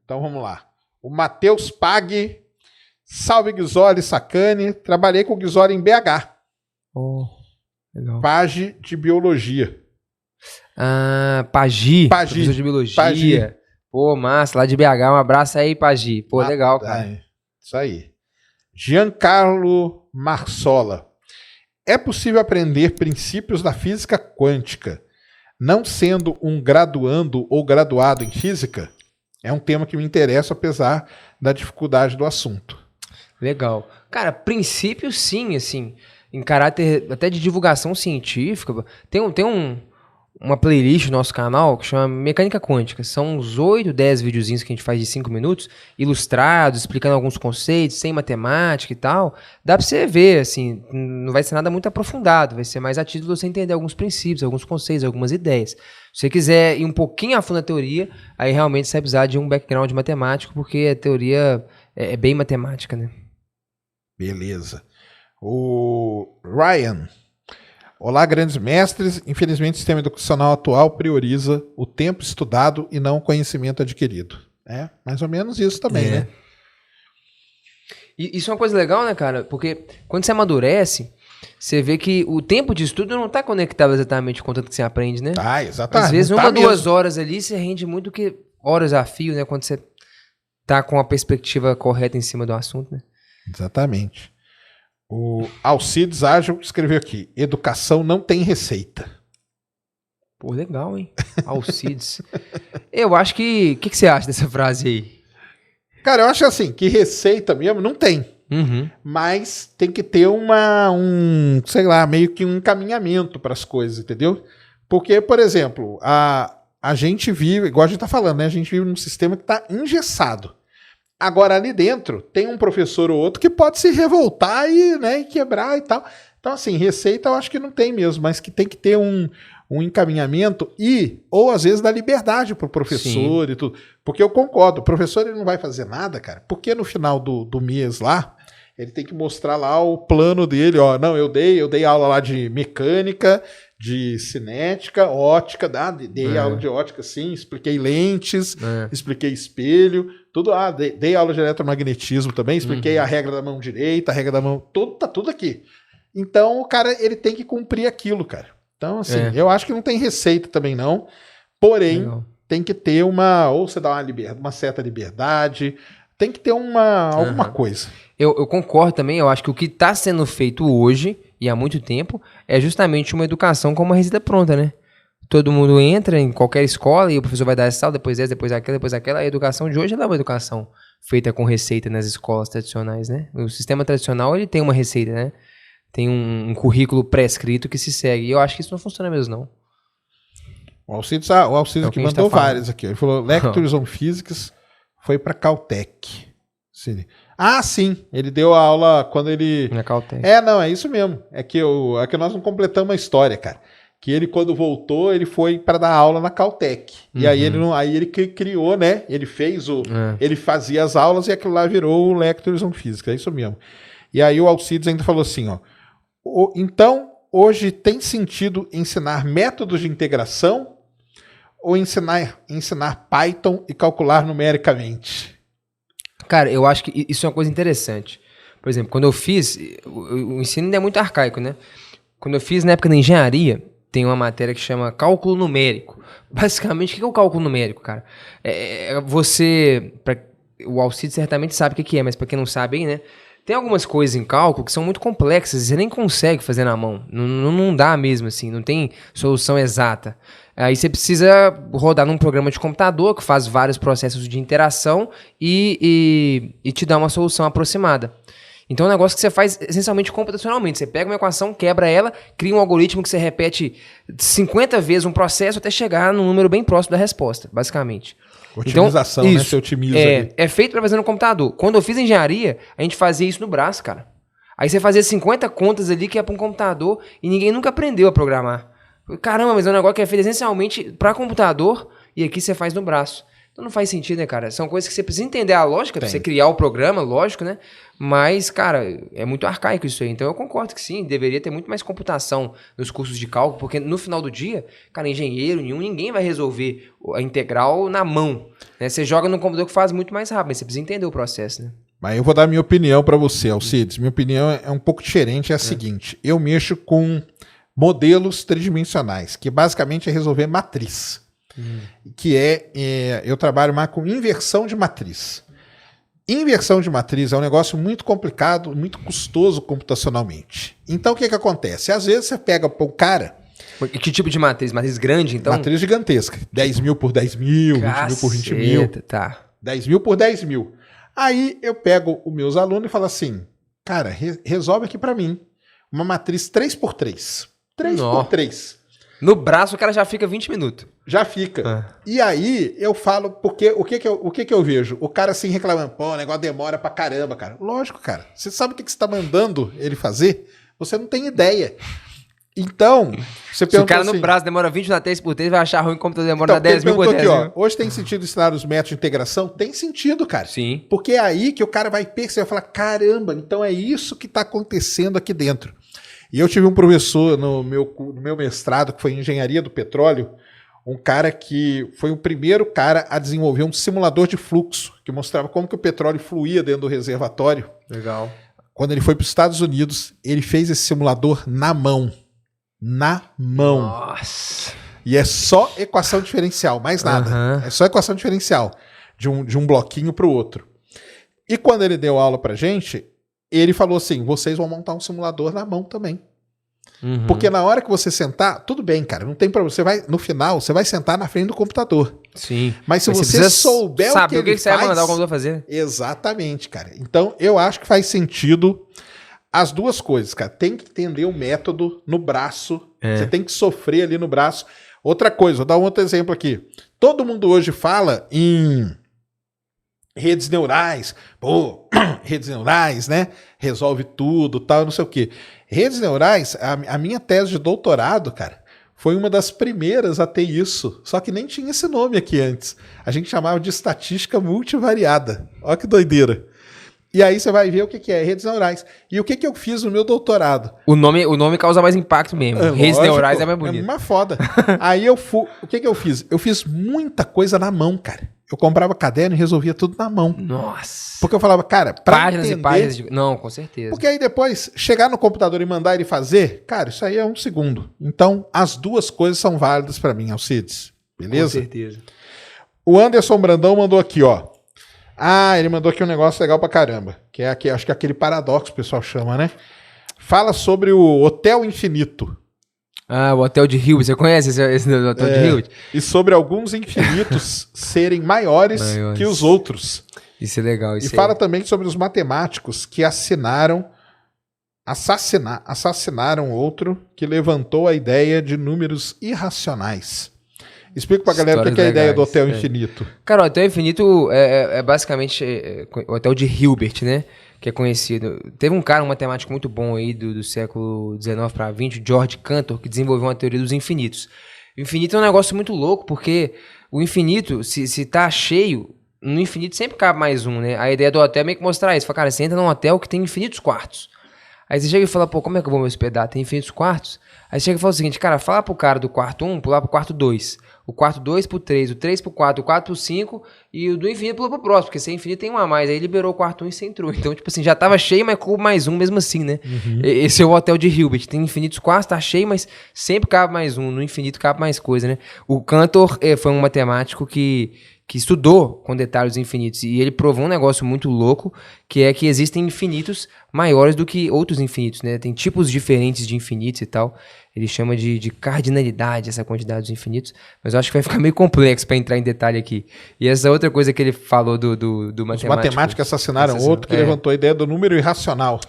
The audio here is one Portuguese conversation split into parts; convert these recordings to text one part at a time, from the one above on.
Então vamos lá. O Matheus Pag. Salve Guizoli, Sacane. Trabalhei com o Guizoli em BH. Oh, legal. Page de Biologia. Ah, Pagi. Professor de Biologia. Pagi. Pô, massa, lá de BH. Um abraço aí, Pagi. Pô, legal, cara. Isso aí. Giancarlo Marsola. É possível aprender princípios da física quântica, não sendo um graduando ou graduado em física? É um tema que me interessa, apesar da dificuldade do assunto. Legal. Cara, princípio sim, assim, em caráter até de divulgação científica. Tem uma playlist no nosso canal que chama Mecânica Quântica. São uns 8, 10 videozinhos que a gente faz de 5 minutos, ilustrados, explicando alguns conceitos, sem matemática e tal. Dá pra você ver, assim, não vai ser nada muito aprofundado, vai ser mais a título de você entender alguns princípios, alguns conceitos, algumas ideias. Se você quiser ir um pouquinho a fundo na teoria, aí realmente você vai precisar de um background matemático, porque a teoria é bem matemática, né? Beleza. O Ryan. Olá, grandes mestres. Infelizmente, o sistema educacional atual prioriza o tempo estudado e não o conhecimento adquirido. É mais ou menos isso também, né? E isso é uma coisa legal, né, cara? Porque quando você amadurece, você vê que o tempo de estudo não está conectado exatamente com o tanto que você aprende, né? Ah, exatamente. Às vezes, uma, 2 horas ali, você rende muito que horas a fio, né? Quando você tá com a perspectiva correta em cima do assunto, né? Exatamente. O Alcides Ágil escreveu aqui: educação não tem receita. Pô, legal, hein? Alcides. Eu acho que... O que você acha dessa frase aí? Cara, eu acho assim, que receita mesmo não tem. Uhum. Mas tem que ter sei lá, meio que um encaminhamento para as coisas, entendeu? Porque, por exemplo, a gente vive, igual a gente tá falando, né? A gente vive num sistema que tá engessado. Agora, ali dentro, tem um professor ou outro que pode se revoltar e quebrar e tal. Então, assim, receita eu acho que não tem mesmo, mas que tem que ter um encaminhamento ou às vezes, dar liberdade pro professor. Sim. E tudo. Porque eu concordo, o professor ele não vai fazer nada, cara, porque no final do mês lá, ele tem que mostrar lá o plano dele, ó, não, eu dei aula lá de mecânica, de cinética, ótica, dei aula de ótica, sim, expliquei lentes, expliquei espelho, tudo, dei aula de eletromagnetismo também, expliquei a regra da mão direita, a regra da mão, tá tudo aqui. Então, o cara, ele tem que cumprir aquilo, cara. Então, assim, eu acho que não tem receita também não, porém, tem que ter ou você dá uma certa liberdade, tem que ter alguma coisa. Eu concordo também, eu acho que o que está sendo feito hoje, e há muito tempo, é justamente uma educação com uma receita pronta, né? Todo mundo entra em qualquer escola e o professor vai dar essa aula, depois essa, depois aquela, depois aquela. A educação de hoje é uma educação feita com receita nas escolas tradicionais, né? O sistema tradicional, ele tem uma receita, né? Tem um currículo pré-escrito que se segue. E eu acho que isso não funciona mesmo, não. O Alcides que mandou várias aqui. Ele falou, Lectures on Physics foi para Caltech. Sim. Ele deu a aula quando ele... Na Caltech. É isso mesmo. É que nós não completamos a história, cara. Que ele, quando voltou, ele foi para dar aula na Caltech. E aí ele criou, né? Ele fez ele fazia as aulas e aquilo lá virou o Lectures on Physics. É isso mesmo. E aí o Alcides ainda falou assim, ó. Então, hoje tem sentido ensinar métodos de integração ou ensinar Python e calcular numericamente? Cara, eu acho que isso é uma coisa interessante. Por exemplo, quando eu fiz, o ensino ainda é muito arcaico, né? Quando eu fiz na época da engenharia, tem uma matéria que chama cálculo numérico. Basicamente, o que é o cálculo numérico, cara? O Alcides certamente sabe o que é, mas para quem não sabe aí, né? Tem algumas coisas em cálculo que são muito complexas e você nem consegue fazer na mão. Não dá mesmo, assim, não tem solução exata. Aí você precisa rodar num programa de computador que faz vários processos de interação e te dá uma solução aproximada. Então é um negócio que você faz essencialmente computacionalmente. Você pega uma equação, quebra ela, cria um algoritmo que você repete 50 vezes um processo até chegar num número bem próximo da resposta, basicamente. Otimização, então, né? Você otimiza ali. É feito para fazer no computador. Quando eu fiz engenharia, a gente fazia isso no braço, cara. Aí você fazia 50 contas ali que é para um computador e ninguém nunca aprendeu a programar. Caramba, mas é um negócio que é feito essencialmente para computador e aqui você faz no braço. Então não faz sentido, né, cara? São coisas que você precisa entender a lógica, pra você criar o programa, lógico, né? Mas, cara, é muito arcaico isso aí. Então eu concordo que sim, deveria ter muito mais computação nos cursos de cálculo, porque no final do dia, cara, engenheiro nenhum, ninguém vai resolver a integral na mão. Né? Você joga no computador que faz muito mais rápido, mas você precisa entender o processo, né? Mas eu vou dar minha opinião para você, Alcides. Minha opinião é um pouco diferente, é a seguinte. Eu mexo com modelos tridimensionais, que basicamente é resolver matriz. Que eu trabalho mais com inversão de matriz. Inversão de matriz é um negócio muito complicado, muito custoso computacionalmente. Então o que acontece? Às vezes você pega o cara... Que tipo de matriz? Matriz grande, então? Matriz gigantesca. 10 mil por 10 mil, 20 mil por 20 mil. Tá. 10 mil por 10 mil. Aí eu pego os meus alunos e falo assim, cara, resolve aqui para mim uma matriz 3x3. 3x3. No braço o cara já fica 20 minutos. Já fica. E aí eu falo, porque o que eu vejo? O cara assim reclamando, pô, o negócio demora pra caramba, cara. Lógico, cara. Você sabe o que você tá mandando ele fazer? Você não tem ideia. Então, você se o cara assim, no braço demora 20 na 3x3, vai achar ruim como demora 10 mil por 10 aqui, mil. Hoje tem sentido ensinar os métodos de integração? Tem sentido, cara. Sim. Porque é aí que o cara vai perceber, vai falar, caramba, então é isso que tá acontecendo aqui dentro. E eu tive um professor no meu mestrado, que foi em engenharia do petróleo, um cara que foi o primeiro cara a desenvolver um simulador de fluxo, que mostrava como que o petróleo fluía dentro do reservatório. Legal. Quando ele foi para os Estados Unidos, ele fez esse simulador na mão. Na mão. Nossa. E é só equação diferencial, mais nada. É só equação diferencial, de um bloquinho para o outro. E quando ele deu aula pra gente, ele falou assim, vocês vão montar um simulador na mão também. Porque na hora que você sentar, tudo bem, cara, não tem problema. No final, você vai sentar na frente do computador. Sim. Mas se você souber o que ele você vai mandar o computador fazer. Exatamente, cara. Então, eu acho que faz sentido as duas coisas, cara. Tem que entender o método no braço. Você tem que sofrer ali no braço. Outra coisa, vou dar um outro exemplo aqui. Todo mundo hoje fala em redes neurais. Pô, redes neurais, né? Resolve tudo, tal, não sei o quê. Redes neurais, a minha tese de doutorado, cara, foi uma das primeiras a ter isso. Só que nem tinha esse nome aqui antes. A gente chamava de estatística multivariada. Olha que doideira. E aí você vai ver o que é redes neurais. E o que eu fiz no meu doutorado? O nome causa mais impacto mesmo. Redes neurais é mais bonito. É uma foda. Aí o que eu fiz? Eu fiz muita coisa na mão, cara. Eu comprava caderno e resolvia tudo na mão. Nossa. Porque eu falava, cara, pra páginas entender... e páginas de... Não, com certeza. Porque aí depois, chegar no computador e mandar ele fazer, cara, isso aí é 1 segundo. Então, as duas coisas são válidas pra mim, Alcides. Beleza? Com certeza. O Anderson Brandão mandou aqui, ó. Ah, ele mandou aqui um negócio legal pra caramba. Que é aqui, acho que é aquele paradoxo que o pessoal chama, né? Fala sobre o Hotel Infinito. Ah, o Hotel de Hilbert. Você conhece esse Hotel de Hilbert? E sobre alguns infinitos serem maiores que os outros. Isso é legal. E fala também sobre os matemáticos que assassinaram outro que levantou a ideia de números irracionais. Explica pra galera o que é a ideia do Hotel Infinito. Cara, o Hotel Infinito é basicamente o Hotel de Hilbert, né? Que é conhecido. Teve um cara, um matemático muito bom aí do século XIX para XX, George Cantor, que desenvolveu uma teoria dos infinitos. O infinito é um negócio muito louco, porque o infinito, se tá cheio, no infinito sempre cabe mais um, né? A ideia do hotel é meio que mostrar isso. Fala, cara, você entra num hotel que tem infinitos quartos. Aí você chega e fala, pô, como é que eu vou me hospedar? Tem infinitos quartos? Aí você chega e fala o seguinte, cara, fala pro cara do quarto 1 pular pro quarto 2. O quarto 2 pro 3, o 3 pro 4, o 4 pro 5 e o do infinito pulou pro próximo, porque se é infinito tem um a mais. Aí liberou o quarto 1 e você entrou. Então, tipo assim, já tava cheio, mas coube mais um mesmo assim, né? Esse é o Hotel de Hilbert. Tem infinitos quartos, tá cheio, mas sempre cabe mais um. No infinito cabe mais coisa, né? O Cantor foi um matemático que estudou com detalhes infinitos e ele provou um negócio muito louco, que é que existem infinitos maiores do que outros infinitos, né? Tem tipos diferentes de infinitos e tal. Ele chama de cardinalidade essa quantidade dos infinitos, mas eu acho que vai ficar meio complexo para entrar em detalhe aqui. E essa outra coisa que ele falou do matemático... Os matemáticos assassinaram outro que levantou a ideia do número irracional.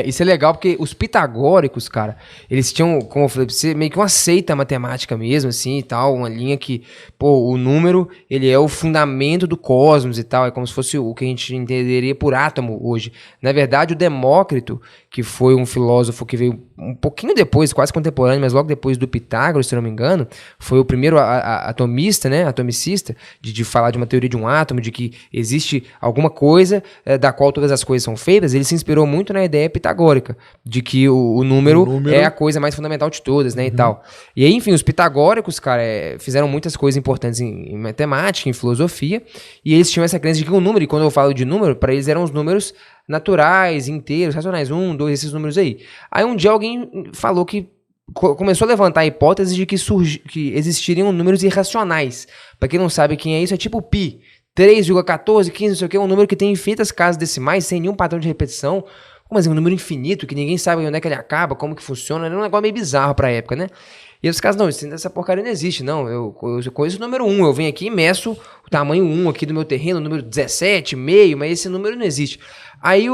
Isso é legal porque os pitagóricos, cara, eles tinham, como eu falei pra você, meio que uma seita matemática mesmo, assim, e tal, uma linha que, pô, o número, ele é o fundamento do cosmos e tal, é como se fosse o que a gente entenderia por átomo hoje. Na verdade, o Demócrito, que foi um filósofo que veio um pouquinho depois, quase contemporâneo, mas logo depois do Pitágoras, se não me engano, foi o primeiro atomista, né, atomicista, de falar de uma teoria de um átomo, de que existe alguma coisa da qual todas as coisas são feitas. Ele se inspirou muito na ideia pitagórica, de que o número é a coisa mais fundamental de todas, né, e tal. E aí, enfim, os pitagóricos, cara, fizeram muitas coisas importantes em matemática, em filosofia, e eles tinham essa crença de que o número, e quando eu falo de número, para eles eram os números naturais, inteiros, racionais, 1, 2, esses números aí. Aí um dia alguém falou que começou a levantar a hipótese de que existiriam números irracionais. Pra quem não sabe quem é isso, é tipo pi, 3,14, 15, não sei o que, um número que tem infinitas casas decimais, sem nenhum padrão de repetição. Como assim, um número infinito, que ninguém sabe onde é que ele acaba, como que funciona, era um negócio meio bizarro pra época, né? E os caras, não, essa porcaria não existe, não. Eu conheço o número 1, eu venho aqui e meço o tamanho 1 aqui do meu terreno, o número 17, meio, mas esse número não existe. Aí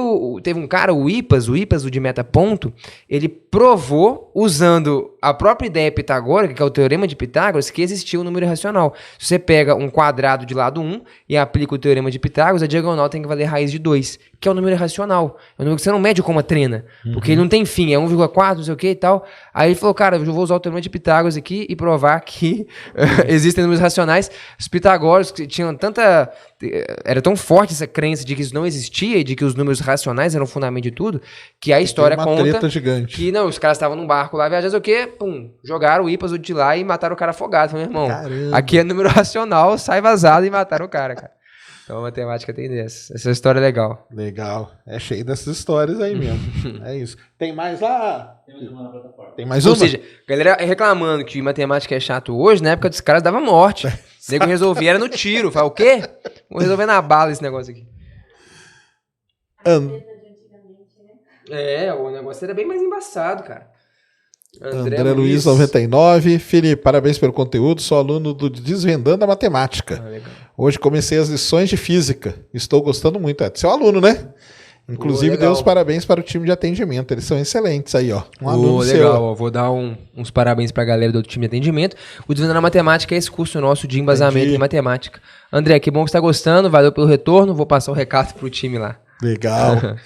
teve um cara, o Hipas, o de metaponto, ele provou, usando a própria ideia pitagórica, que é o teorema de Pitágoras, que existia um número irracional. Se você pega um quadrado de lado 1 e aplica o teorema de Pitágoras, a diagonal tem que valer raiz de 2, que é um número irracional. É um número que você não mede com uma trena, porque ele não tem fim, é 1,4, não sei o que e tal. Aí ele falou, cara, eu vou usar o teorema de Pitágoras aqui e provar que existem números racionais. Os pitagóricos tinham tanta... Era tão forte essa crença de que isso não existia e de que os números racionais eram o fundamento de tudo, que a história conta que não, os caras estavam num barco lá viajando, o quê? Pum, jogaram o Hipas de lá e mataram o cara afogado. Falei, meu irmão, caramba, aqui é número racional, sai vazado e mataram o cara. Então a matemática tem dessa. Essa história é legal. Legal. É cheio dessas histórias aí mesmo. É isso. Tem mais lá? Tem mais uma na plataforma. Tem mais uma? Ou seja, a galera reclamando que matemática é chato hoje, na época dos caras dava morte. O nego resolvia, era no tiro. Fala, o quê? Vou resolver na bala esse negócio aqui. O negócio era bem mais embaçado, cara. André Luiz 99. Felipe, parabéns pelo conteúdo. Sou aluno do Desvendando a Matemática. Hoje comecei as lições de física. Estou gostando muito. É seu aluno, né? Inclusive, deu os parabéns para o time de atendimento. Eles são excelentes aí, ó. Um aluno legal, seu. Ó, vou dar uns parabéns para a galera do time de atendimento. O Desvendando a Matemática é esse curso nosso de embasamento em matemática. André, que bom que você está gostando. Valeu pelo retorno. Vou passar o recado pro time lá. Legal.